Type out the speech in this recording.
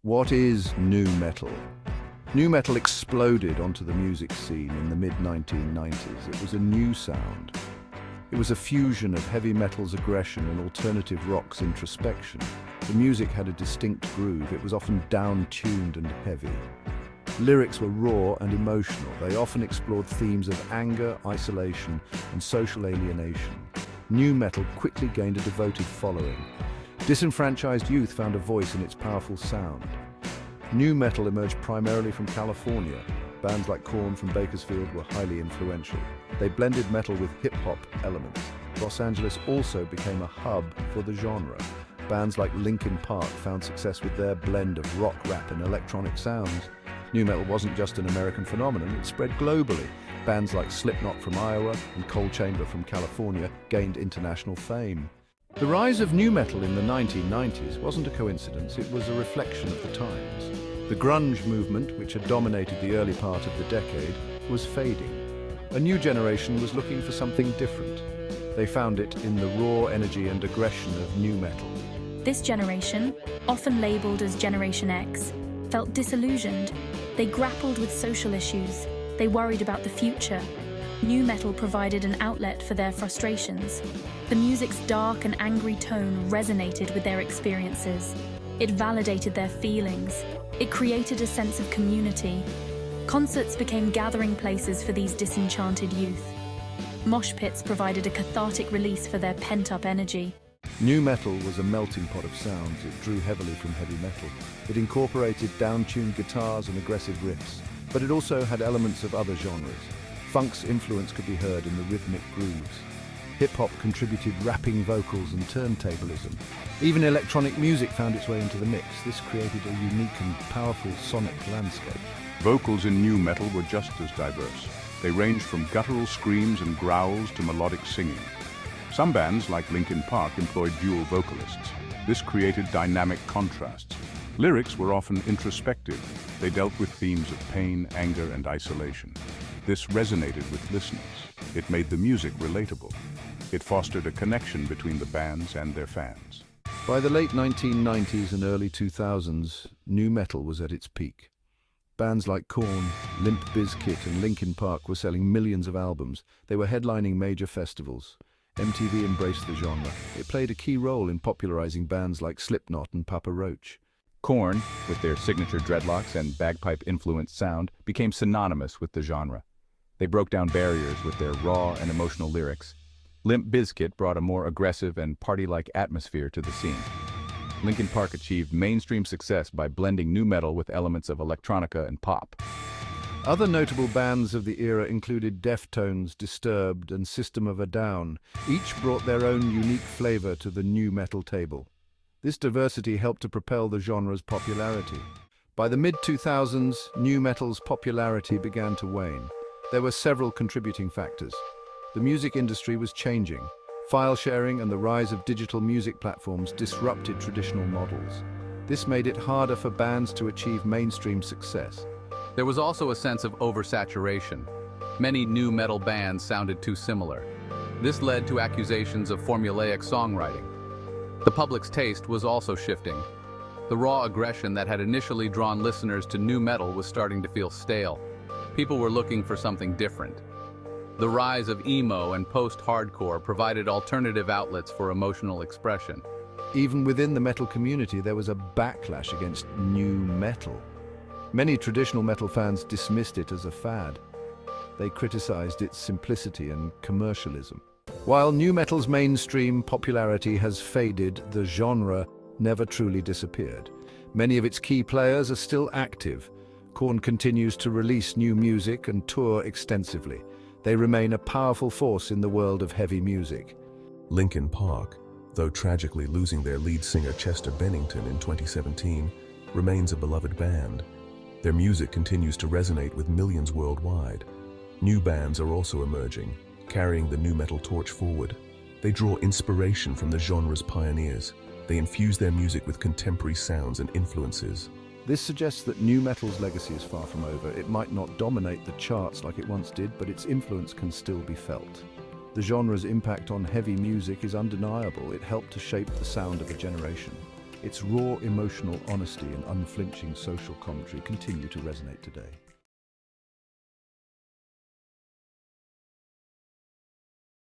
What is nu metal? Nu metal exploded onto the music scene in the mid-1990s. It was a new sound. It was a fusion of heavy metal's aggression and alternative rock's introspection. The music had a distinct groove. It was often down-tuned and heavy. Lyrics were raw and emotional. They often explored themes of anger, isolation, and social alienation. Nu metal quickly gained a devoted following. Disenfranchised youth found a voice in its powerful sound. Nu metal emerged primarily from California. Bands like Korn from Bakersfield were highly influential. They blended metal with hip-hop elements. Los Angeles also became a hub for the genre. Bands like Linkin Park found success with their blend of rock, rap, and electronic sounds. Nu metal wasn't just an American phenomenon, it spread globally. Bands like Slipknot from Iowa and Cold Chamber from California gained international fame. The rise of nu metal in the 1990s wasn't a coincidence, it was a reflection of the times. The grunge movement, which had dominated the early part of the decade, was fading. A new generation was looking for something different. They found it in the raw energy and aggression of nu metal. This generation, often labeled as Generation X, felt disillusioned. They grappled with social issues. They worried about the future. Nu metal provided an outlet for their frustrations. The music's dark and angry tone resonated with their experiences. It validated their feelings. It created a sense of community. Concerts became gathering places for these disenchanted youth. Mosh pits provided a cathartic release for their pent-up energy. Nu metal was a melting pot of sounds. It drew heavily from heavy metal. It incorporated down-tuned guitars and aggressive riffs, but it also had elements of other genres. Funk's influence could be heard in the rhythmic grooves. Hip-hop contributed rapping vocals and turntablism. Even electronic music found its way into the mix. This created a unique and powerful sonic landscape. Vocals in nu metal were just as diverse. They ranged from guttural screams and growls to melodic singing. Some bands, like Linkin Park, employed dual vocalists. This created dynamic contrasts. Lyrics were often introspective. They dealt with themes of pain, anger, and isolation. This resonated with listeners. It made the music relatable. It fostered a connection between the bands and their fans. By the late 1990s and early 2000s, nu metal was at its peak. Bands like Korn, Limp Bizkit, and Linkin Park were selling millions of albums. They were headlining major festivals. MTV embraced the genre. It played a key role in popularizing bands like Slipknot and Papa Roach. Korn, with their signature dreadlocks and bagpipe-influenced sound, became synonymous with the genre. They broke down barriers with their raw and emotional lyrics. Limp Bizkit brought a more aggressive and party-like atmosphere to the scene. Linkin Park achieved mainstream success by blending nu metal with elements of electronica and pop. Other notable bands of the era included Deftones, Disturbed, and System of a Down. Each brought their own unique flavor to the nu metal table. This diversity helped to propel the genre's popularity. By the mid-2000s, nu metal's popularity began to wane. There were several contributing factors. The music industry was changing. File sharing and the rise of digital music platforms disrupted traditional models. This made it harder for bands to achieve mainstream success. There was also a sense of oversaturation. Many nu metal bands sounded too similar. This led to accusations of formulaic songwriting. The public's taste was also shifting. The raw aggression that had initially drawn listeners to nu metal was starting to feel stale. People were looking for something different. The rise of emo and post-hardcore provided alternative outlets for emotional expression. Even within the metal community, there was a backlash against nu metal. Many traditional metal fans dismissed it as a fad. They criticized its simplicity and commercialism. While nu metal's mainstream popularity has faded, the genre never truly disappeared. Many of its key players are still active. Korn continues to release new music and tour extensively. They remain a powerful force in the world of heavy music. Linkin Park, though tragically losing their lead singer Chester Bennington in 2017, remains a beloved band. Their music continues to resonate with millions worldwide. New bands are also emerging, carrying the nu metal torch forward. They draw inspiration from the genre's pioneers. They infuse their music with contemporary sounds and influences. This suggests that nu metal's legacy is far from over. It might not dominate the charts like it once did, but its influence can still be felt. The genre's impact on heavy music is undeniable. It helped to shape the sound of a generation. Its raw emotional honesty and unflinching social commentary continue to resonate today.